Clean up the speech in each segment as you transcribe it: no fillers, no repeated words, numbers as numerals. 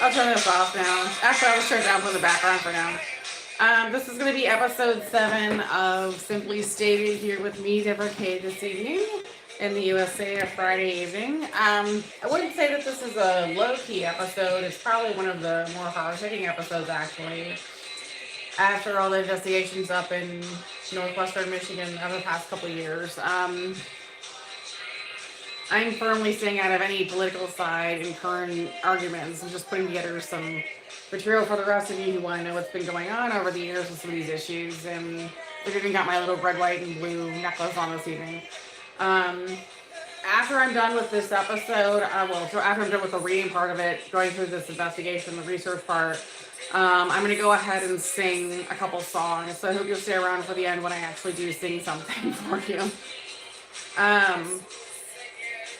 I'll turn this off now. Actually, I'll just turn it down for the background for now. This is going to be episode 7 of Simply Stated here with me, Deborah K, this evening in the USA, a Friday evening. I wouldn't say that this is a low key episode. It's probably one of the more hard hitting episodes, actually. After all the investigations up in northwestern Michigan over the past couple of years, I'm firmly staying out of any political side in current arguments and just putting together some material for the rest of you who want to know what's been going on over the years with some of these issues. And I've even got my little red, white, and blue necklace on this evening. Um, After I'm done with this episode, so after I'm done with the reading part of it, going through this investigation, the research part, I'm going to go ahead and sing a couple songs. So I hope you'll stay around for the end when I actually do sing something for you. Um,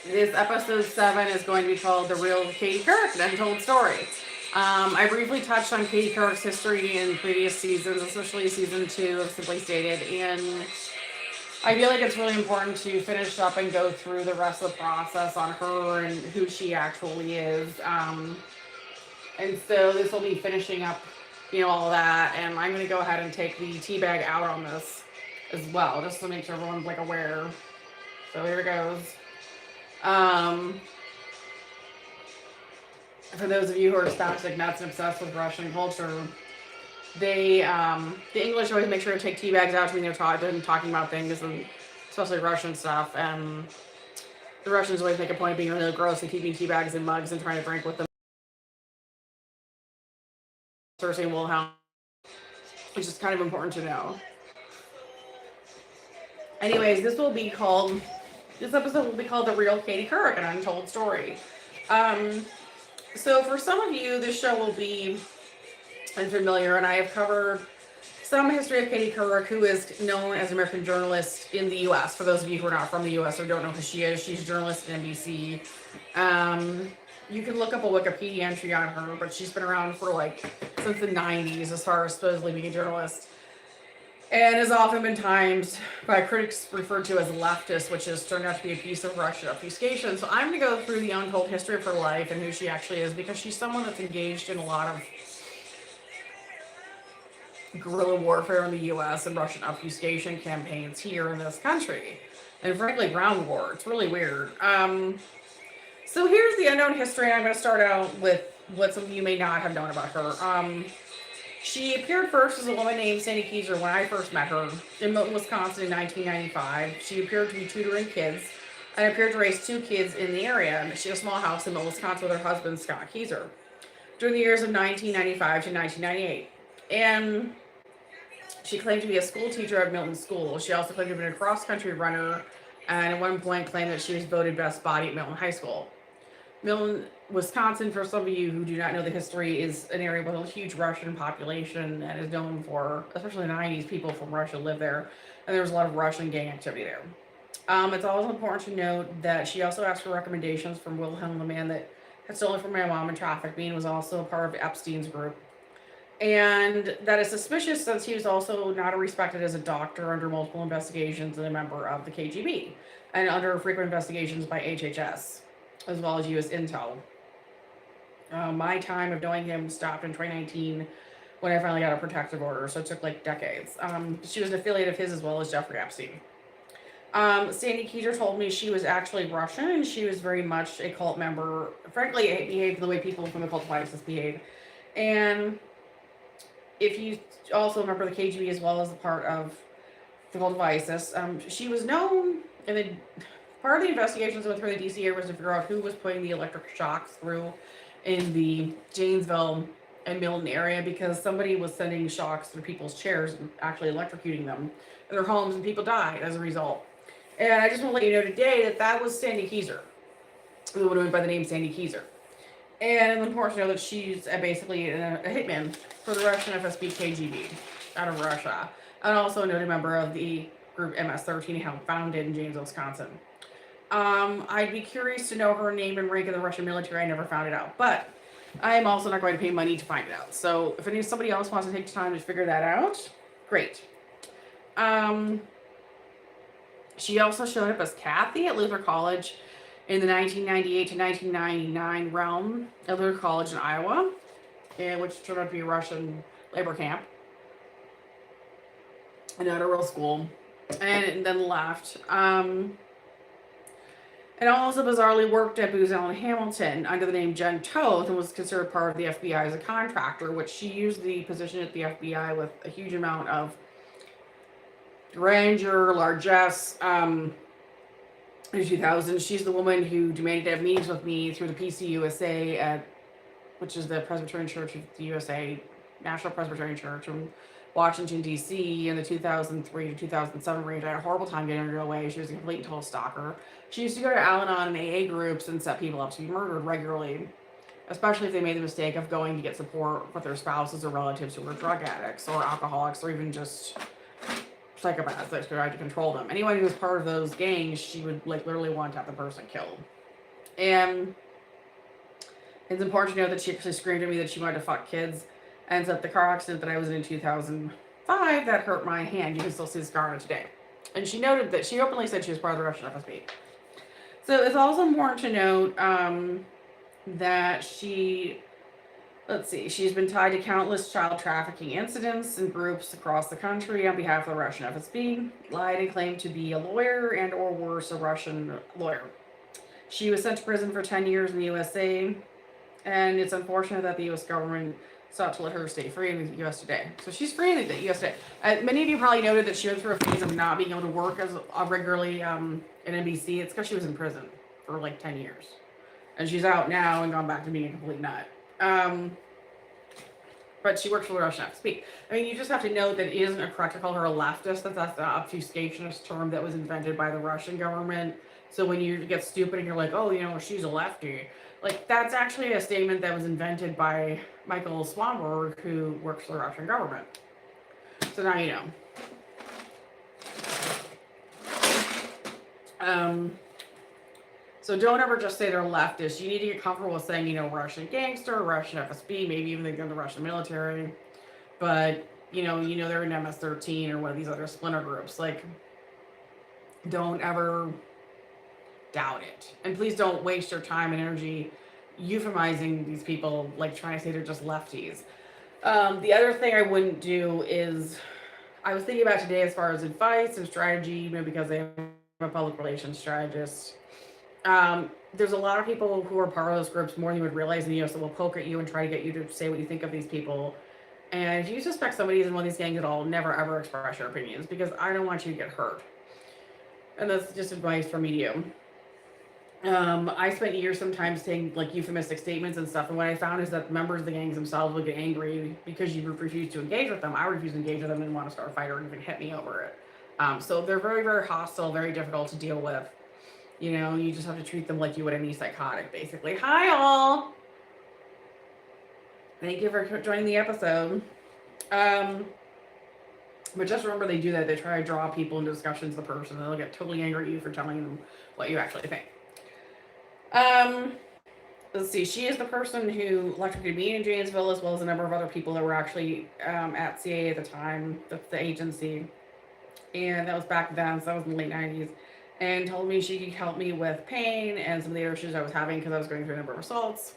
this episode 7 is going to be called The Real Katie Couric, an Untold Story. I briefly touched on Katie Couric's history in previous seasons, especially season 2 of Simply Stated, and I feel like it's really important to finish up and go through the rest of the process on her and who she actually is. And so this will be finishing up, all of that, and I'm going to go ahead and take the tea bag out on this as well, just to make sure everyone's aware. So here it goes. For those of you who are spastic nuts and obsessed with Russian culture, the English always make sure to take tea bags out when they're talking about things, and especially Russian stuff. And the Russians always make a point of being really gross and keeping tea bags in mugs and trying to drink with them. Cersei and Wilhelm, which is kind of important to know. Anyways, this episode will be called The Real Katie Couric, an Untold Story. So for some of you, this show will be unfamiliar, and I have covered some history of Katie Couric, who is known as an American journalist in the U.S. For those of you who are not from the U.S. or don't know who she is, she's a journalist at NBC. You can look up a Wikipedia entry on her, but she's been around for since the 90s as far as supposedly being a journalist, and has often been timed by critics referred to as leftist, which has turned out to be a piece of Russian obfuscation. So I'm going to go through the untold history of her life and who she actually is, because she's someone that's engaged in a lot of guerrilla warfare in the U.S. and Russian obfuscation campaigns here in this country, and frankly ground war. It's really weird. So here's the unknown history, and I'm going to start out with what some of you may not have known about her. She appeared first as a woman named Sandy Keiser when I first met her in Milton, Wisconsin in 1995. She appeared to be tutoring kids and appeared to raise 2 kids in the area. She had a small house in Milton, Wisconsin with her husband, Scott Keiser, during the years of 1995 to 1998. And she claimed to be a school teacher at Milton School. She also claimed to have been a cross-country runner, and at one point claimed that she was voted best body at Milton High School. Milton, Wisconsin, for some of you who do not know the history, is an area with a huge Russian population and is known for, especially in the 90s, people from Russia live there, and there was a lot of Russian gang activity there. It's also important to note that she also asked for recommendations from Wilhelm, the man that had stolen from my mom and trafficked me, and was also a part of Epstein's group. And that is suspicious, since he was also not respected as a doctor under multiple investigations and a member of the KGB, and under frequent investigations by HHS, as well as US Intel. My time of knowing him stopped in 2019 when I finally got a protective order, so it took decades. She was an affiliate of his as well as Jeffrey Epstein. Sandy Keiser told me she was actually Russian, and she was very much a cult member. Frankly, it behaved the way people from the cult of ISIS behave. And if you also remember the KGB as well as a part of the cult of ISIS, she was known, and then part of the investigations with her, the DCA, was to figure out who was putting the electric shocks through in the Janesville and Milton area, because somebody was sending shocks through people's chairs and actually electrocuting them in their homes, and people died as a result. And I just want to let you know today that that was Sandy Keiser, who went by the name Sandy Keiser. And it's important to know that she's basically a hitman for the Russian FSB KGB out of Russia, and also a noted member of the group MS-13, founded in Janesville, Wisconsin. I'd be curious to know her name and rank in the Russian military. I never found it out, but I am also not going to pay money to find it out. So if somebody else wants to take the time to figure that out, great. She also showed up as Kathy at Luther College in the 1998 to 1999 realm at their college in Iowa, which turned out to be a Russian labor camp and not a real school, and then left. And also bizarrely worked at Booz Allen Hamilton under the name Jen Toth and was considered part of the FBI as a contractor, which she used the position at the FBI with a huge amount of grandeur, largesse. In the 2000s, she's the woman who demanded to have meetings with me through the PCUSA, which is the Presbyterian Church of the USA, National Presbyterian Church in Washington, D.C. in the 2003 to 2007 range. I had a horrible time getting her away. She was a complete and total stalker. She used to go to Al-Anon and AA groups and set people up to be murdered regularly, especially if they made the mistake of going to get support with their spouses or relatives who were drug addicts or alcoholics or even just psychopaths that tried to control them. Anyone who was part of those gangs, she would literally want to have the person killed. And it's important to know that she actually screamed at me that she wanted to fuck kids, and that the car accident that I was in 2005 that hurt my hand. You can still see the scar on it today. And she noted that she openly said she was part of the Russian FSB. So it's also important to note that she's been tied to countless child trafficking incidents and groups across the country on behalf of the Russian FSB, lied and claimed to be a lawyer and or worse, a Russian lawyer. She was sent to prison for 10 years in the USA, and it's unfortunate that the U.S. government sought to let her stay free in the U.S. today. So she's free in the U.S. today. Many of you probably noted that she went through a phase of not being able to work as regularly in NBC. It's because she was in prison for 10 years. And she's out now and gone back to being a complete nut. But she works for the Russian FSB. I mean, you just have to know that it isn't correct to call her a leftist. That's an obfuscationist term that was invented by the Russian government. So when you get stupid and you're like, oh, she's a lefty. That's actually a statement that was invented by Michael Swanberg, who works for the Russian government. So now you know. So don't ever just say they're leftist. You need to get comfortable with saying, Russian gangster, Russian FSB, maybe even they're in the Russian military. But, they're in MS-13 or one of these other splinter groups. Don't ever doubt it. And please don't waste your time and energy euphemizing these people, trying to say they're just lefties. The other thing I wouldn't do is, I was thinking about today as far as advice and strategy, because I'm a public relations strategist. There's a lot of people who are part of those groups more than you would realize in the U.S. that will poke at you and try to get you to say what you think of these people. And if you suspect somebody's in one of these gangs at all, never ever express your opinions, because I don't want you to get hurt. And that's just advice from me to you. I spent years sometimes saying euphemistic statements and stuff, and what I found is that members of the gangs themselves would get angry because you refuse to engage with them. I refuse to engage with them and want to start a fight or even hit me over it. So they're very, very hostile, very difficult to deal with. You just have to treat them like you would any psychotic, basically. Hi, all. Thank you for joining the episode. But just remember, they do that. They try to draw people into discussions with the person, and they'll get totally angry at you for telling them what you actually think. Let's see. She is the person who electrocuted me in Janesville, as well as a number of other people that were actually at CA at the time, the agency. And that was back then, so that was in the late 90s. And told me she could help me with pain and some of the issues I was having because I was going through a number of assaults.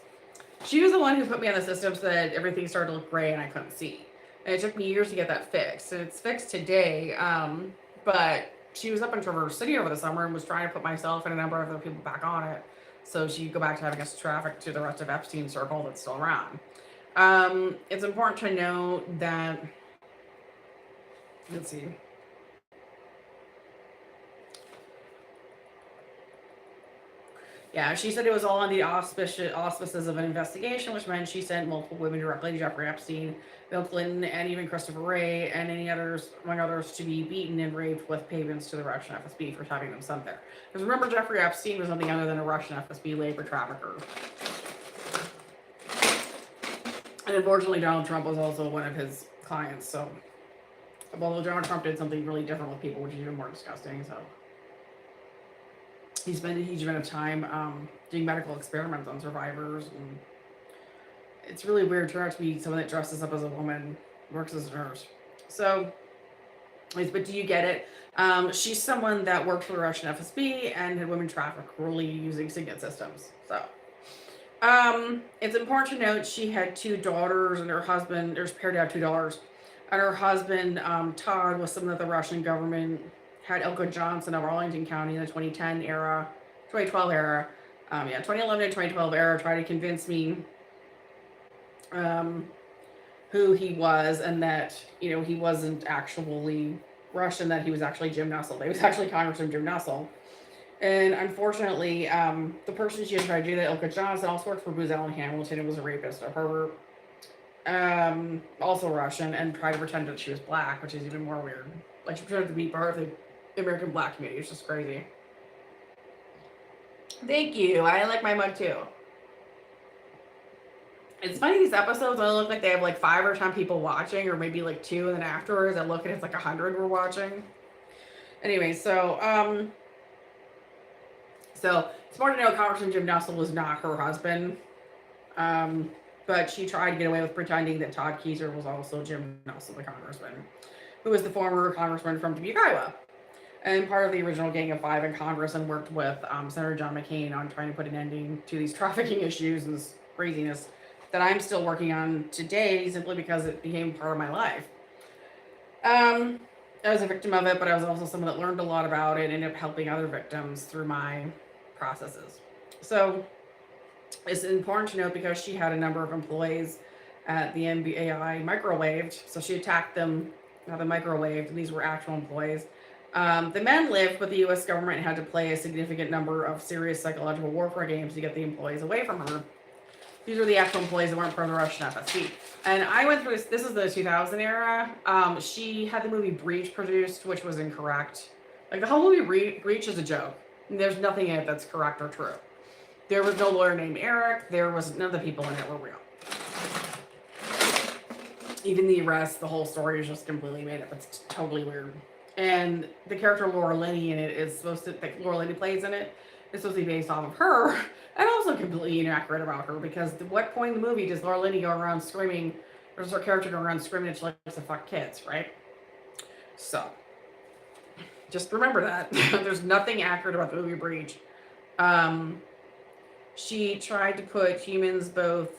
She was the one who put me on the system so that everything started to look gray and I couldn't see. And it took me years to get that fixed. And it's fixed today, but she was up in Traverse City over the summer and was trying to put myself and a number of other people back on it. So she could go back to having us traffic to the rest of Epstein's circle that's still around. It's important to note that, let's see. Yeah, she said it was all on the auspices of an investigation, which meant she sent multiple women directly to Jeffrey Epstein, Bill Clinton, and even Christopher Wray, and any others, among others, to be beaten and raped with payments to the Russian FSB for having them sent there. Because remember, Jeffrey Epstein was nothing other than a Russian FSB labor trafficker. And unfortunately, Donald Trump was also one of his clients, so... Although Donald Trump did something really different with people, which is even more disgusting, so... He spent a huge amount of time doing medical experiments on survivors, and it's really weird. Turned out to be someone that dresses up as a woman, works as a nurse. So But do you get it? She's someone that worked for the Russian FSB and had women trafficked cruelly using signet systems. So, it's important to note she had two daughters, and her husband, there's paired out two daughters, and her husband, Todd, was someone that the Russian government had Ilka Johnson of Arlington County in the 2010 era, 2012 era, 2011 to 2012 era, try to convince me um, who he was, and that he wasn't actually Russian, that he was actually Jim Nussle. That he was actually Congressman Jim Nussle. And unfortunately, the person she had tried to do that, Ilka Johnson, also worked for Booz Allen Hamilton and was a rapist, a pervert, also Russian, and tried to pretend that she was black, which is even more weird. Like, she pretended to be part of the American black community. It's just crazy. Thank you. I like my mug too. It's funny, these episodes only look like they have like 5 or 10 people watching, or maybe like 2, and then afterwards I look and it's like 100 were watching. Anyway, so it's important to know Congressman Jim Nussle was not her husband. But she tried to get away with pretending that Todd Keyser was also Jim Nussle, the congressman, who was the former congressman from Dubuque, Iowa, and part of the original Gang of Five in Congress, and worked with Senator John McCain on trying to put an ending to these trafficking issues and this craziness that I'm still working on today, simply because it became part of my life. I was a victim of it, but I was also someone that learned a lot about it and ended up helping other victims through my processes. So it's important to note, because she had a number of employees at the NBAI microwaved, so she attacked them, the microwaved, and these were actual employees. The men lived, but the U.S. government had to play a significant number of serious psychological warfare games to get the employees away from her. These were the actual employees that weren't part of the Russian FSB. And I went through this is the 2000 era. She had the movie Breach produced, which was incorrect. Like, the whole movie Breach is a joke. There's nothing in it that's correct or true. There was no lawyer named Eric. None of the people in it were real. Even the arrest, the whole story is just completely made up. It's totally weird. And the character Laura Linney in it is supposed to, like, Laura Linney plays in it, is supposed to be based off of her, and also completely inaccurate about her, because at what point in the movie does Laura Linney go around screaming, or does her character go around screaming that she likes to fuck kids, right? So, just remember that. There's nothing accurate about the movie Breach. She tried to put humans both,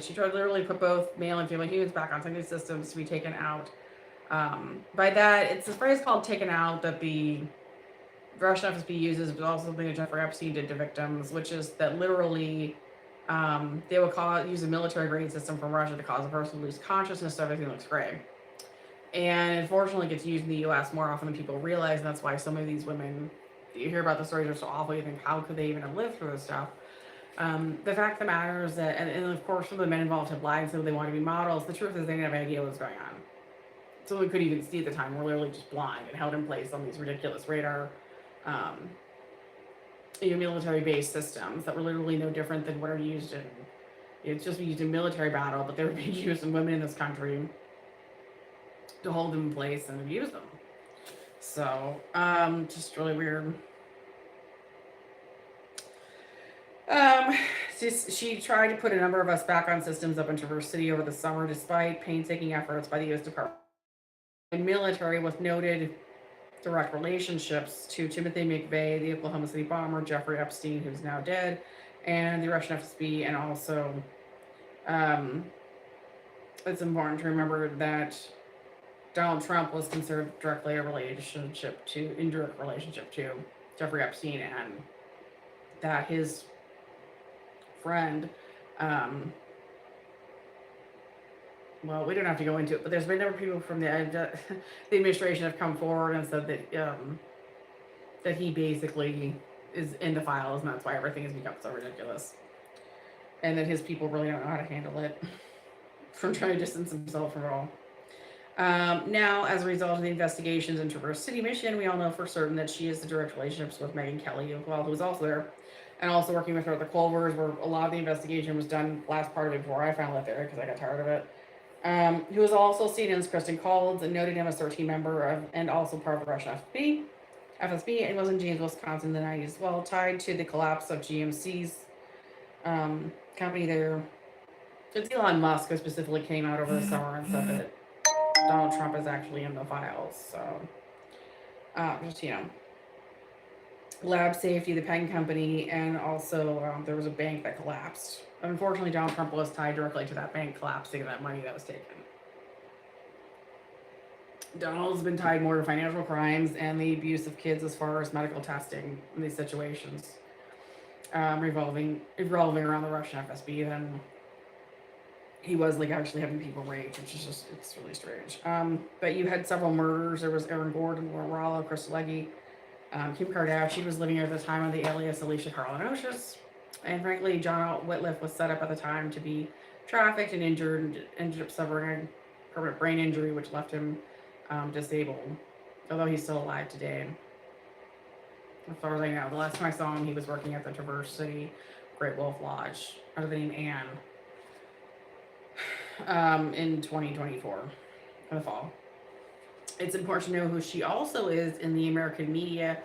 she tried to literally put both male and female humans back on some of these systems to be taken out. By that, it's this phrase called taken out that the Russian FSB uses, but also something that Jeffrey Epstein did to victims, which is that literally they would use a military grade system from Russia to cause a person to lose consciousness so everything looks gray. And unfortunately, it gets used in the U.S. more often than people realize, and that's why so many of these women, you hear about the stories, are so awful, you think, how could they even have lived through this stuff? The fact of the matter is that, and of course, some of the men involved have lied and said they want to be models. The truth is they didn't have any idea what was going on. Some of them couldn't even see at the time, were literally just blind and held in place on these ridiculous radar, military-based systems that were literally no different than what are used in, it's just used in military battle, but they were being used in women in this country to hold them in place and abuse them. So, just really weird. She tried to put a number of us back on systems up in Traverse City over the summer, despite painstaking efforts by the U.S. Department of Military, with noted direct relationships to Timothy McVeigh, the Oklahoma City bomber, Jeffrey Epstein, who's now dead, and the Russian FSB. And also, it's important to remember that Donald Trump was considered directly indirect relationship to Jeffrey Epstein, and that his friend, well, we don't have to go into it, but there's been a number of people from the administration have come forward and said that that he basically is in the files, and that's why everything has become so ridiculous, and that his people really don't know how to handle it, from trying to distance himself from it all. Now, as a result of the investigations in Traverse City, Michigan, we all know for certain that she has the direct relationships with Megyn Kelly, who was also there, and also working with her at the Culvers, where a lot of the investigation was done last part of it before I finally left there, because I got tired of it. Who was also seen as Kristen Collins, and noted him as 13 member of, and also part of the Russian FSB, and was in James, Wisconsin in the 90s as well, tied to the collapse of GMC's company there. It's Elon Musk who specifically came out over the summer and said that Donald Trump is actually in the files. So, just, lab safety, the pen company, and also there was a bank that collapsed. Unfortunately, Donald Trump was tied directly to that bank collapsing and that money that was taken. Donald's been tied more to financial crimes and the abuse of kids as far as medical testing in these situations, revolving around the Russian FSB than he was like actually having people raped, which is just, it's really strange. But you had several murders. There was Aaron Gordon, Laura Rollo, Chris Legge, Kim Kardashian was living here at the time of the alias Alicia Carlin-Oshus. And frankly, John Whitliff was set up at the time to be trafficked and injured and ended up suffering a permanent brain injury, which left him disabled, although he's still alive today. As far as I know, the last time I saw him, he was working at the Traverse City Great Wolf Lodge under the name Anne in 2024, in the fall. It's important to know who she also is in the American media.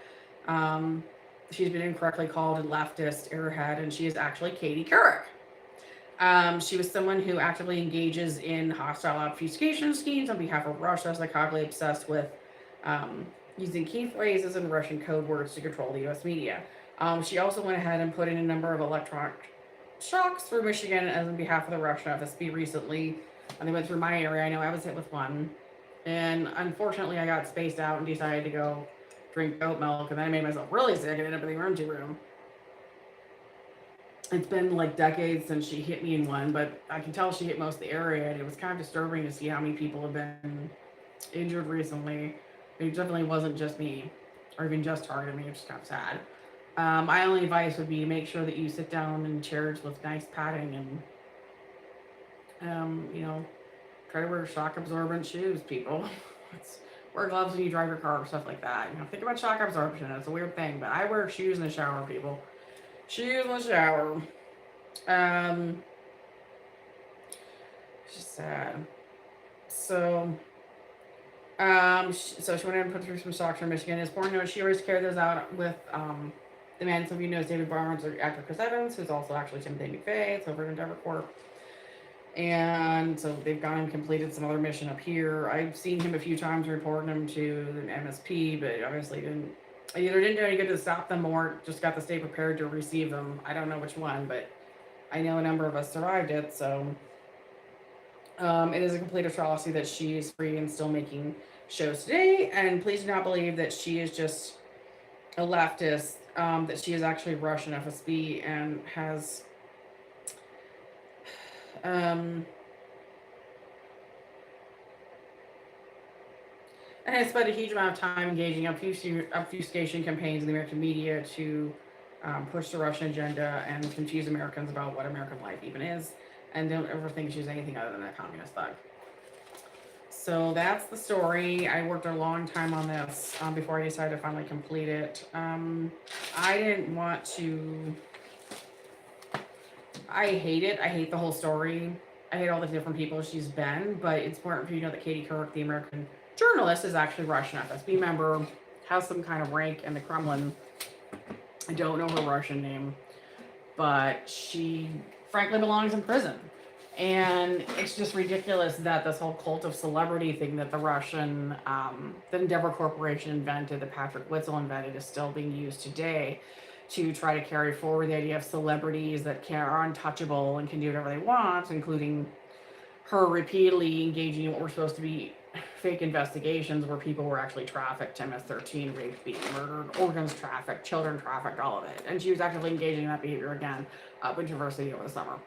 She's been incorrectly called a leftist airhead, and she is actually Katie Couric. She was someone who actively engages in hostile obfuscation schemes on behalf of Russia, psychotically obsessed with using key phrases and Russian code words to control the U.S. media. She also went ahead and put in a number of electronic shocks through Michigan as on behalf of the Russian FSB recently. And they went through my area. I know I was hit with one. And unfortunately, I got spaced out and decided to go drink goat milk. And then I made myself really sick and ended up in the emergency room. It's been like decades since she hit me in one, but I can tell she hit most of the area. And it was kind of disturbing to see how many people have been injured recently. It definitely wasn't just me, or even just targeted me, which is kind of sad. My only advice would be to make sure that you sit down in chairs with nice padding and, try to wear shock absorbent shoes, people. Wear gloves when you drive your car or stuff like that. Think about shock absorption. It's a weird thing, but I wear shoes in the shower, people. Shoes in the shower. It's just sad. So she went in and put through some shocks from Michigan. It's important to know she always carried those out with the man some of you know is David Barnes or actor Chris Evans, who's also actually Timothy McVeigh. It's over in Endeavor Corp. And so they've gone and completed some other mission up here. I've seen him a few times reporting him to the MSP, but obviously either didn't do any good to stop them or just got to stay prepared to receive them. I don't know which one, but I know a number of us survived it. So it is a complete atrocity that she is free and still making shows today. And please do not believe that she is just a leftist, that she is actually Russian FSB and has and I spent a huge amount of time engaging obfuscation campaigns in the American media to push the Russian agenda and confuse Americans about what American life even is, and don't ever think she's anything other than a communist thug. So that's the story. I worked a long time on this before I decided to finally complete it. I didn't want to... I hate it. I hate the whole story. I hate all the different people she's been, but it's important for you to know that Katie Couric, the American journalist, is actually a Russian FSB member, has some kind of rank in the Kremlin. I don't know her Russian name, but she frankly belongs in prison. And it's just ridiculous that this whole cult of celebrity thing that the Russian, the Endeavor Corporation invented, that Patrick Witzel invented, is still being used today to try to carry forward the idea of celebrities that are untouchable and can do whatever they want, including her repeatedly engaging in what were supposed to be fake investigations where people were actually trafficked, MS-13, raped, beaten, murdered, organs trafficked, children trafficked, all of it. And she was actively engaging in that behavior again up in Traverse City over the summer.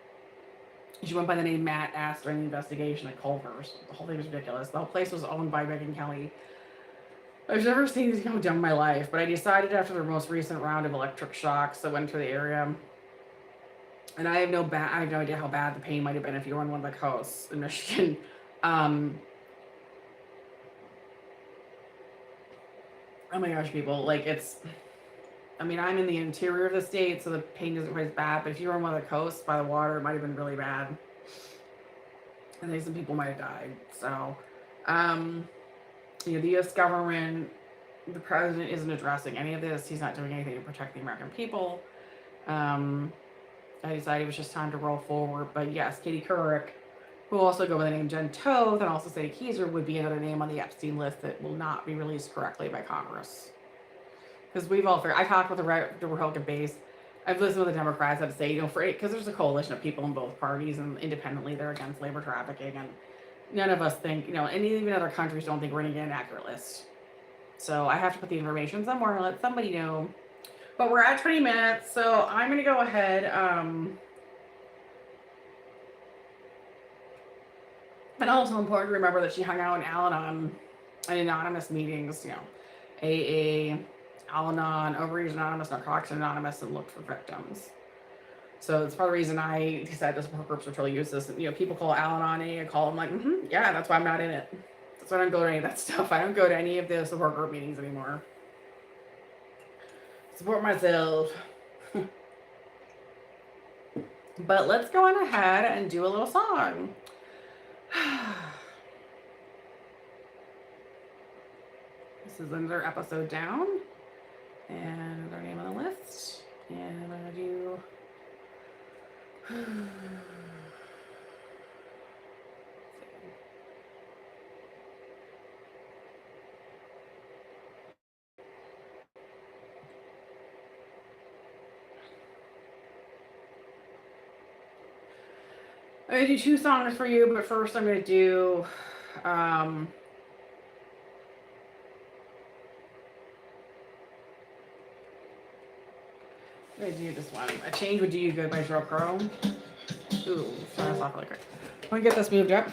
She went by the name Matt Ass during the investigation at Culver's. The whole thing was ridiculous. The whole place was owned by Megyn Kelly. I've never seen these go down in my life, but I decided after the most recent round of electric shocks that went through the area, and I have no idea how bad the pain might have been if you were on one of the coasts in Michigan. Oh my gosh, people, I'm in the interior of the state, so the pain isn't quite as bad, but if you were on one of the coasts by the water, it might have been really bad. I think some people might have died. So, the U.S. government, the president isn't addressing any of this. He's not doing anything to protect the American people. I decided it was just time to roll forward. But yes, Katie Couric who also go by the name Jen Toth, and also Sadie Keyser would be another name on the Epstein list that will not be released correctly by Congress. Because we've all figured, I talked with the Republican base. I've listened to the Democrats have to say, because there's a coalition of people in both parties, and independently they're against labor trafficking, and none of us think, and even other countries don't think we're going to get an accurate list. So I have to put the information somewhere and let somebody know. But we're at 20 minutes, so I'm going to go ahead. And also important to remember that she hung out in Al-Anon and anonymous meetings, AA, Al-Anon, Overeaters Anonymous, Narcotics Anonymous, and looked for victims. So it's part of the reason I decided the support groups are totally useless. People call Al-Anon AA, I call them like, yeah, that's why I'm not in it. That's why I don't go to any of that stuff. I don't go to any of the support group meetings anymore. Support myself. But let's go on ahead and do a little song. This is another episode down. And another name on the list. And I'm going to do... I'm going to do 2 songs for you, but first I'm going to do I'm going to do this one. A Change Would Do You Good by Sheryl Crow. Ooh, turn this off really quick. I'm going to get this moved up.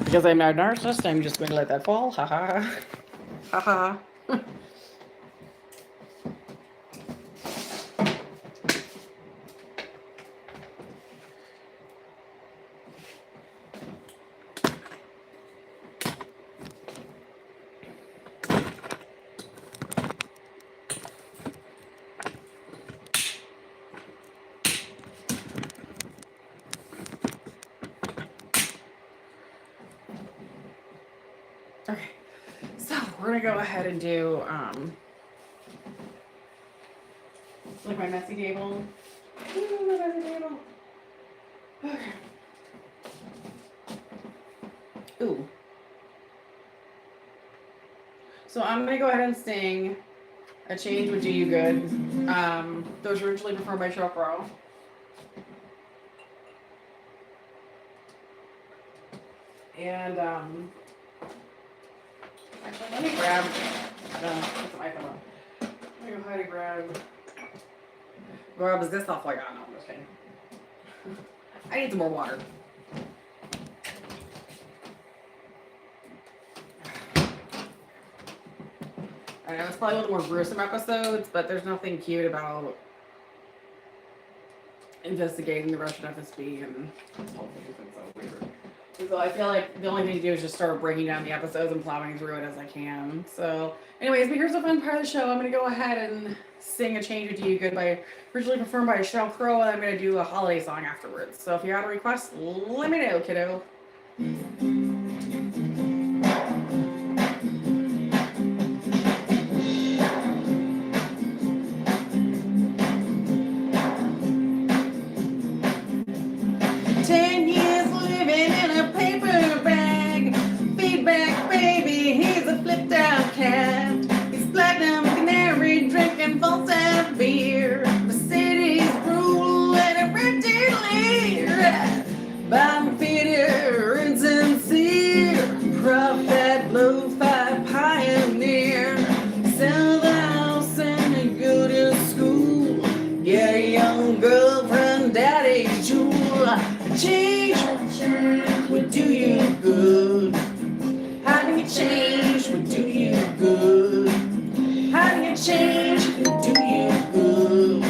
Because I'm not a narcissist, I'm just going to let that fall. Ha ha. Ha ha. Okay, so we're gonna go ahead and do like my messy table. Ooh, my messy table. Okay. Ooh. So I'm gonna go ahead and sing A Change Would Do You Good. Those were originally performed by Sheryl Crow. And actually, let me grab what's my phone? Let me go ahead and grab this off like no, I'm just kidding. I need some more water. I know it's probably one of the more gruesome episodes, but there's nothing cute about investigating the Russian FSB and this whole thing has been so weird. So I feel like the only thing to do is just start breaking down the episodes and plowing through it as I can. So anyways, but here's the fun part of the show. I'm going to go ahead and sing A Change Would Do You Good originally performed by Sheryl Crow, and I'm going to do a holiday song afterwards. So if you have a request, let me know, kiddo. 10 years living in a paper bag. Feedback, baby, he's a flipped out cat. He's platinum canary, drinking false out beer. Mercedes rule and a rented leer. Bottom feeder, insincere. Prophet, lo-fi pioneer. Sell the house and go to school. Get a young girlfriend, daddy's jewel. Change would do you good. How do you change would do you good? How do you change would do you good?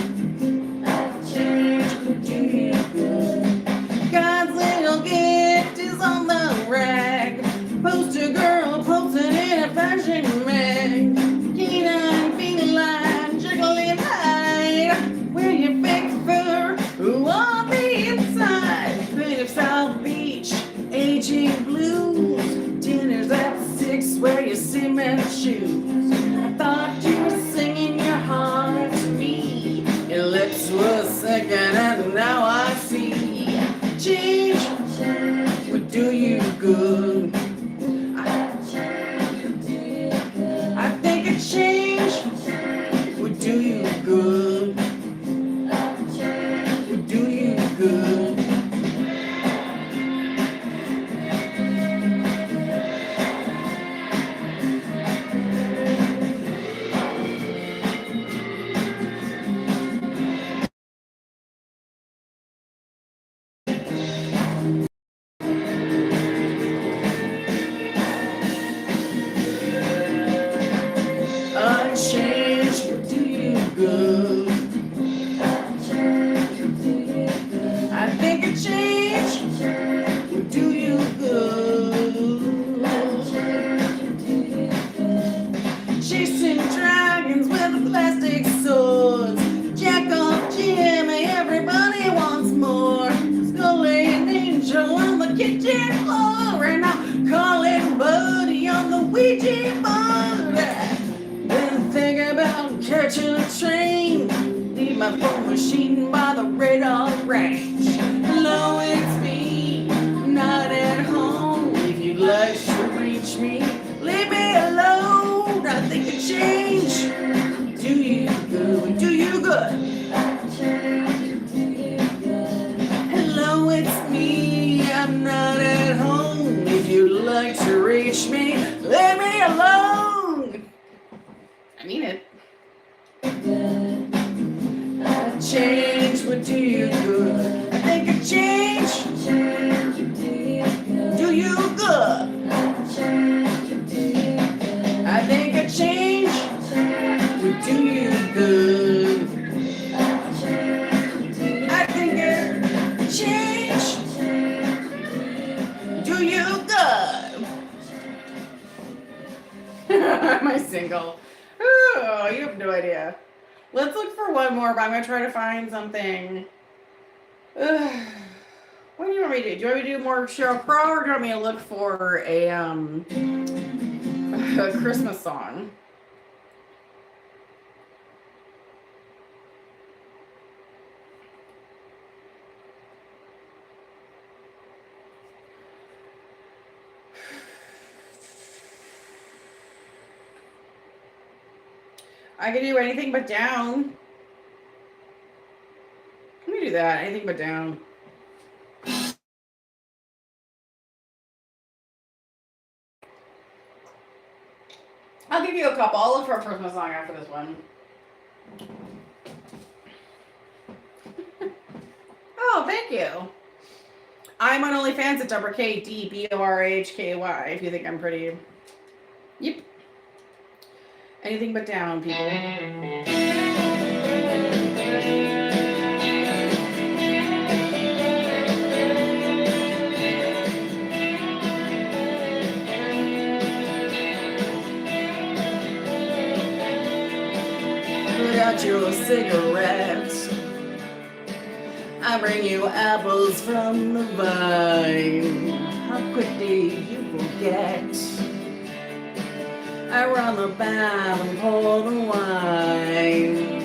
How do you change would do you good? God's little gift is on the rack. Poster girl posting in a fashion mag. Canine, feline, jiggling hide. Wear your fake fur, on the inside. Bit of South Beach, aging blues. Dinners at 6, wear your cement shoes. I thought you were singing your heart to me. Your lips were second and now I see. everybody wants more. Sculling angel on the kitchen floor, and I'm calling buddy on the Ouija board. Then think about catching a train. Leave my phone machine by the radar range. Hello, it's me, not at home. If you'd like to reach me, leave me alone. I think a change do you good, do you good. Hello, it's me, I'm not at home. If you'd like to reach me, leave me alone. I mean it. A change would do you good. I think a change do you good. I think a change would do you good. I think a change do you good. Am I single? Oh, you have no idea. Let's look for one more, but I'm going to try to find something. What do you want me to do? Do you want me to do more Sheryl Crow, or do you want me to look for a Christmas song? I can do anything but down. Let me do that. Anything but down. I'll give you a couple. I'll look for a Christmas song after this one. Oh, thank you. I'm on OnlyFans at KDBORHKY if you think I'm pretty. Yep. Anything but down, people. Put out your cigarettes. I bring you apples from the vine. How quickly you forget. I run the bath and pour the wine.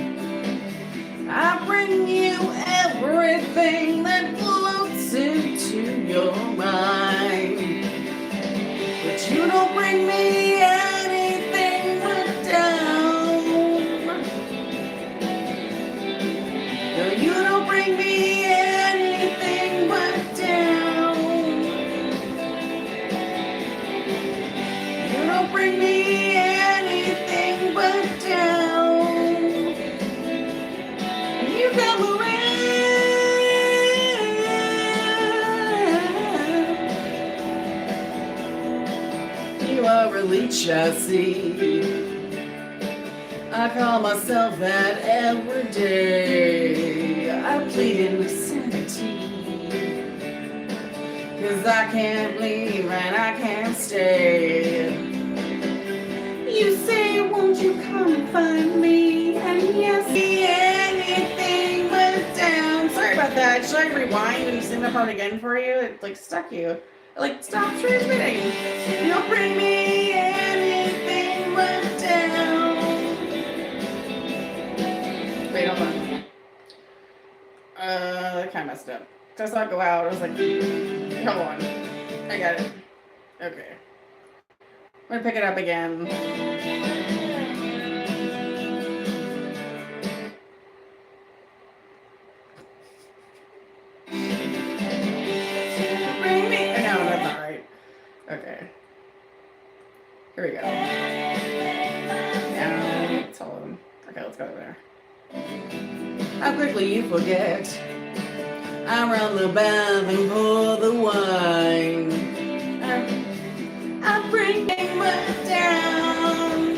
I bring you everything that floats into your mind. But you don't bring me anything but down. No, you don't bring me anything but down. You don't bring me anything but down. You come around. You are a leech, I see. I call myself that every day. I plead insanity. 'Cause I can't leave and I can't stay. You say, won't you come find me? And yes, anything but down. Sorry about that. Should I rewind and sing that part again for you? It like stuck you. Like, stop transmitting. You don't bring me anything but down. Wait, hold on. I kind of messed up. Does not go out. I was like, hold on. I got it. Okay. I'm gonna pick it up again. Bring me. No, that's not right. Okay. Here we go. Now, let's hold on. Okay, let's go over there. How quickly you forget. I run the bath and pour the wine. I bring them down.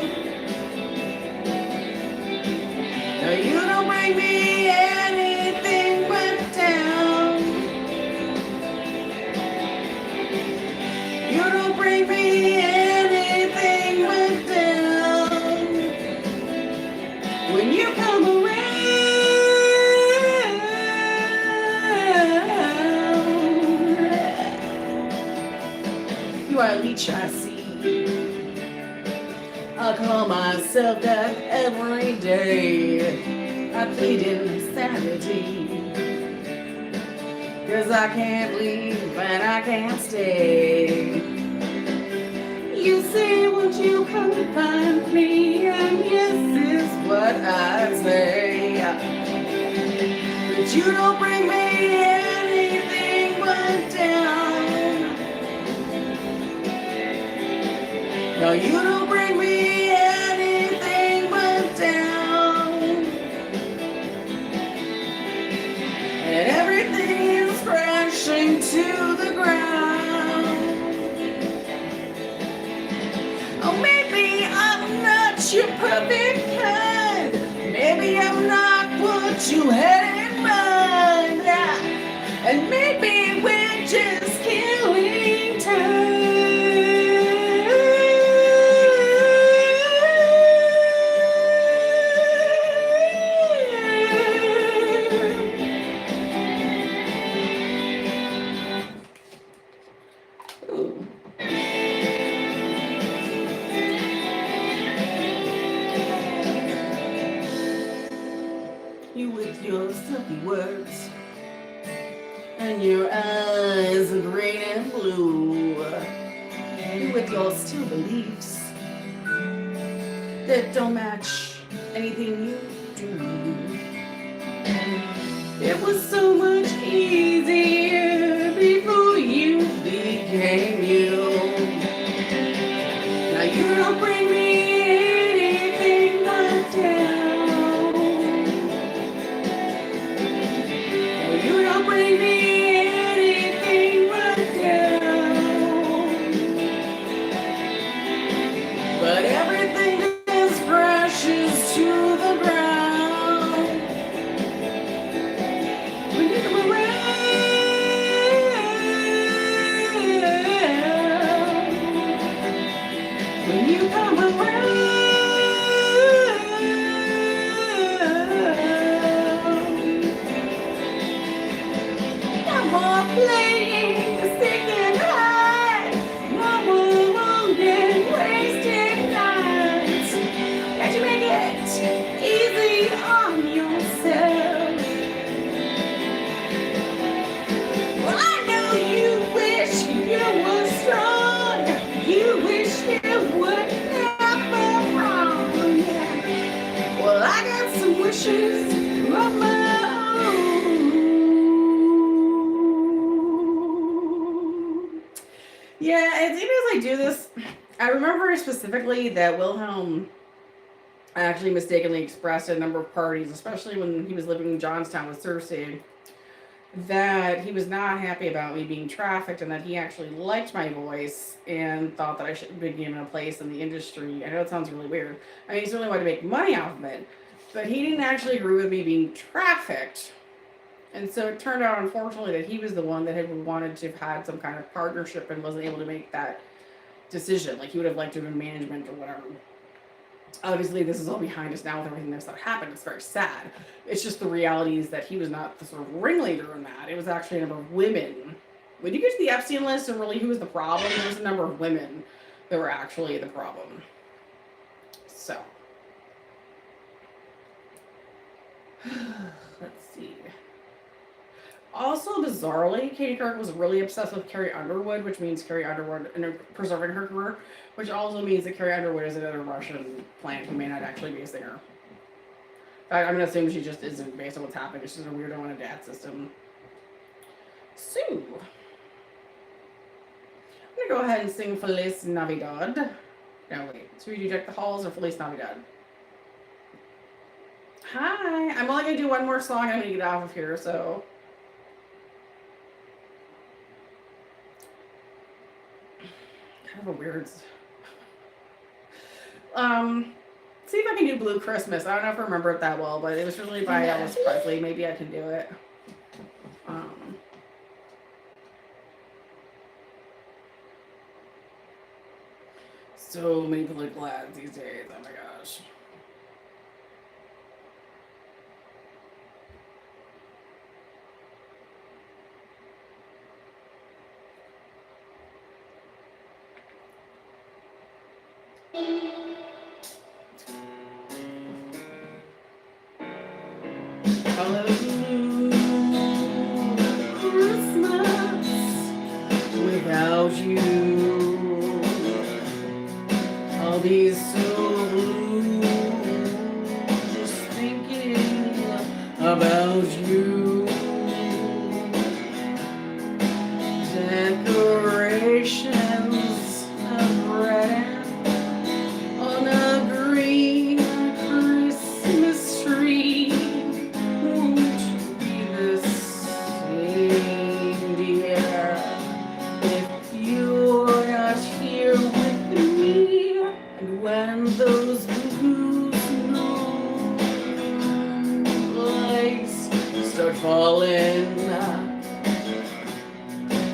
No, you don't bring me anything but down. You don't bring me anything but down. When you come around. a leech I see. I call myself that every day. I plead insanity. 'Cause I can't leave and I can't stay. You say, won't you come find me? And yes is what I say. But you don't bring me anything but down. No, you don't bring me anything but down. And everything is crashing to the ground. Oh, maybe I'm not your perfect kind. Maybe I'm not what you had in mind. And maybe we're just killing time. Ooh. You with your silky words and your eyes are green and blue. You with your still beliefs that don't match anything you do. It was so much easier before you became you. Now you don't bring me anything but down. You don't bring me anything but down. But everything just crashes to the ground. When you come around, when you come around, no more playing the sick and high, no more longing, wasted nights. Can't you make it easy on yourself? Well, I know you wish you were strong. You wish you would never wrong. Well, I got some wishes of my own. Yeah, as even as I do this, I remember specifically that Wilhelm actually mistakenly expressed at a number of parties, especially when he was living in Johnstown with Cersei, that he was not happy about me being trafficked and that he actually liked my voice and thought that I should be given a place in the industry. I know it sounds really weird. I mean, he certainly wanted to make money off of it, but he didn't actually agree with me being trafficked. And so it turned out, unfortunately, that he was the one that had wanted to have had some kind of partnership and wasn't able to make that decision. Like, he would have liked to have been management or whatever. Obviously, this is all behind us now with everything that's happened. It's very sad. It's just the reality is that he was not the sort of ringleader in that. It was actually a number of women. When you get to the Epstein list and really who was the problem, there was a number of women that were actually the problem. So, let's see. Also, bizarrely, Katie Couric was really obsessed with Carrie Underwood, which means Carrie Underwood and preserving her career, which also means that Carrie Underwood is another Russian plant who may not actually be a singer. I'm going to assume she just isn't based on what's happening. She's just a weirdo in a dad system. So, I'm going to go ahead and sing Feliz Navidad. No, wait. So we do Deck the Halls or Feliz Navidad? Hi. I'm only going to do one more song. I'm going to get off of here, so... Kind of a weird... See if I can do Blue Christmas. I don't know if I remember it that well, but it was really by Elvis Presley. Maybe I can do it. So many political ads these days. Oh my gosh. Christmas without you. I'll be so blue just thinking about you. Decorations of red on a green Christmas tree won't be the same, dear, if you're not here with me. And when those blue snowflakes start falling,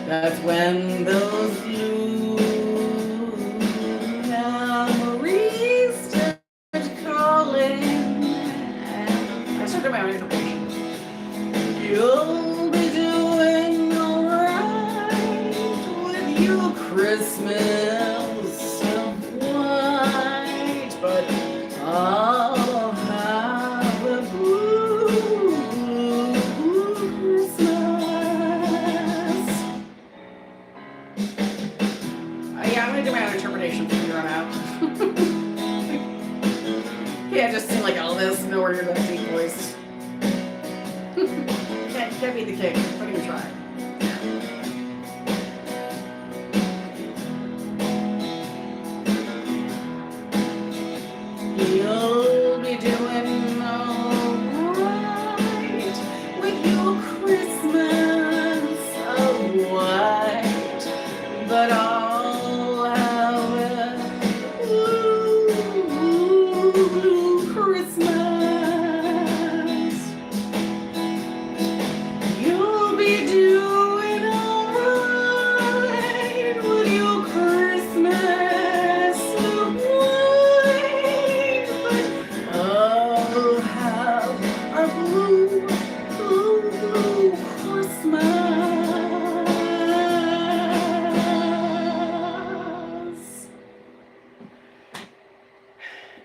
that's when those blue memories start calling. I started my own interpretation. You'll be doing alright with your Christmas of white, but I'll have a blue Christmas. Yeah, I'm gonna do my own interpretation from here on out. Yeah, just seem like Elvis, nowhere near that deep voice. Can't beat the kick. Not even try. You'll be doing alright with your Christmas of white, but I'll have a blue Christmas. You'll be doing alright with your Christmas of white, but I'll have a blue Christmas.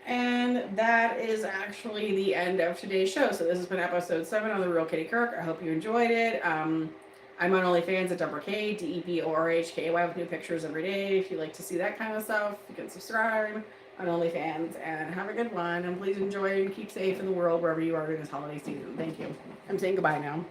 And that is actually the end of today's show. So this has been episode 7 on The Real Kitty Couric. I hope you enjoyed it. I'm on OnlyFans at Deborah K, DEBORHKY, with new pictures every day. If you like to see that kind of stuff, you can subscribe on OnlyFans, and have a good one. And please enjoy and keep safe in the world wherever you are during this holiday season. Thank you. I'm saying goodbye now.